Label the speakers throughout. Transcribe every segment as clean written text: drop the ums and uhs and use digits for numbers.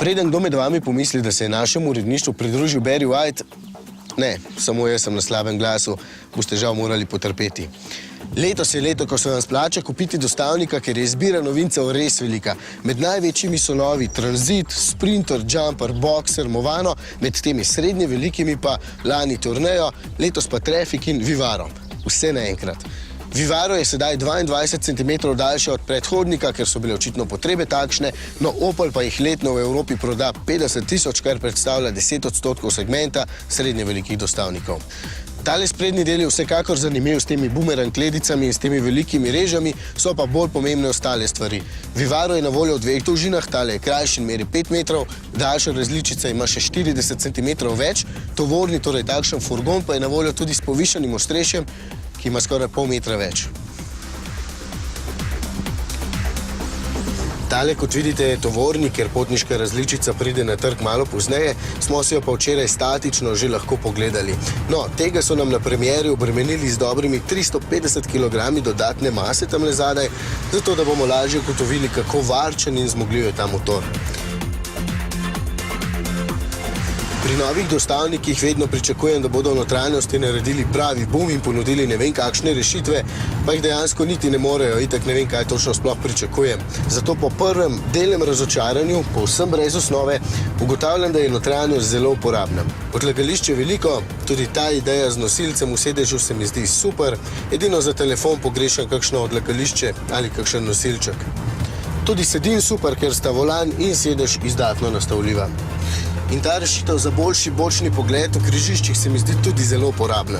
Speaker 1: Preden kdo med vami pomisli, da se je našemu uredništvu pridružil Barry White, ne, samo jaz sem na slabem glasu, boste žal morali potrpeti. Letos je leto, ko se vam splača kupiti dostavnika, ker je izbira novincev res velika. Med največjimi so novi Transit, Sprinter, Jumper, Boxer, Movano, med temi srednje velikimi pa lani Tourneo, letos pa Traffic in Vivaro. Vse naenkrat. Vivaro je sedaj 22 cm daljše od predhodnika, ker so bile očitno potrebe takšne, no Opel pa jih letno v Evropi proda 50 000, kar predstavlja 10% segmenta srednje velikih dostavnikov. Tale sprednji del je vsekakor zanimiv s temi bumerang kledicami in s temi velikimi režami, so pa bolj pomembne ostale stvari. Vivaro je na voljo v dveh dolžinah, tale je krajši in meri 5 metrov, daljša različica ima še 40 cm več, tovorni, torej takšen furgon, pa je na voljo tudi s povišanim ostrešjem, ki ima skoraj pol metra več. Tale, kot vidite, je tovorni, ker potniška različica pride na trg malo pozneje, smo si jo pa včeraj statično že lahko pogledali. No, tega so nam na premieri obremenili z dobrimi 350 kg dodatne mase tamle zadaj, zato da bomo lažje ugotovili, kako varčen in zmogljiv je ta motor. Pri novih dostavnikih vedno pričakujem, da bodo v notranjosti naredili pravi bum in ponudili ne vem kakšne rešitve, pa jih dejansko niti ne morejo, itak ne vem, kaj točno sploh pričakujem. Zato po prvem delnem razočaranju, povsem brez osnove, ugotavljam, da je notranjost zelo uporabna. Odlagališče je veliko, tudi ta ideja z nosilcem v sedežu se mi zdi super, edino za telefon pogrešam kakšno odlagališče ali kakšen nosilček. Tudi sedim super, ker sta volan in sedež izdatno nastavljiva. In ta rešitev za boljši bočni pogled v križiščih se mi zdi tudi zelo uporabna.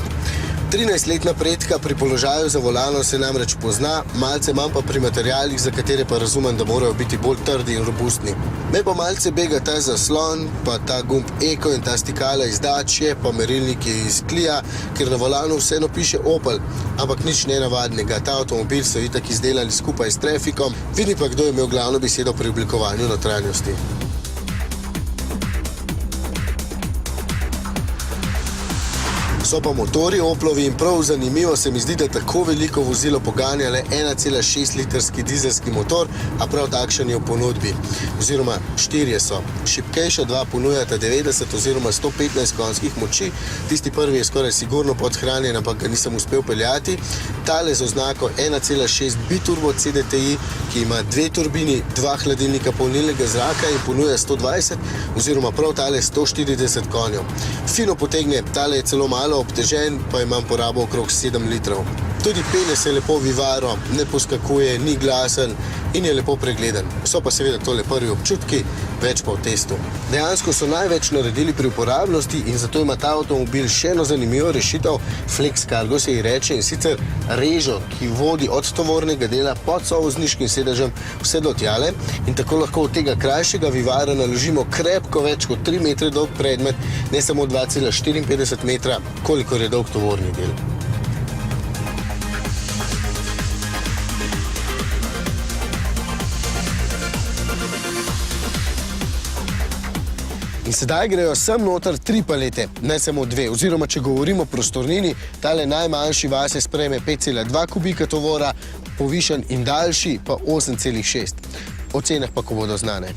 Speaker 1: 13 let napredka pri položaju za volanom se namreč pozna, malce manj pa pri materialih, za katere pa razumem, da morajo biti bolj trdi in robustni. Me pa malce bega ta zaslon, pa ta gumb Eko in ta stikala iz Dacie, pa merilniki iz Clia, ker na volanu vseeno piše Opel, ampak nič nenavadnega. Ta avtomobil so itak izdelali skupaj s Trafficom, vidi pa, kdo je imel glavno besedo pri oblikovanju notranjosti. So pa motori Oplovi in prav zanimivo se mi zdi, da tako veliko vozilo poganja le 1,6 litrski dizelski motor, a prav takšen je v ponudbi. Oziroma 4 so. Šibkejša dva ponujata 90 oziroma 115 konjskih moči, tisti prvi je skoraj sigurno podhranjen, ampak ga nisem uspel peljati. Tale z oznako 1,6 biturbo CDTI, ki ima 2 turbini, 2 hladilnika polnilnega zraka in ponuja 120 oziroma prav tale 140 konjev. Fino potegne, tale je celo malo obtežen, pa imam porabo okrog 7 litrov. Tudi pelje se lepo Vivaro, ne poskakuje, ni glasen in je lepo pregleden. So pa seveda tole prvi občutki, več pa v testu. Dejansko so največ naredili pri uporabnosti in zato ima ta avtomobil še eno zanimivo rešitev, Flex Cargo se ji reče, in sicer režo, ki vodi od tovornega dela pod sovozniškim sedežem vse do tjale in tako lahko od tega krajšega Vivara naložimo krepko več kot 3 metre dolg predmet, ne samo 2,54 metra, kolikor je dolg tovorni del. In sedaj grejo sem noter 3 palete, ne samo 2, oziroma če govorimo o prostornini, tale najmanjši vase sprejme 5,2 kubika tovora, povišan in daljši pa 8,6. O cenah pa, ko bodo znane.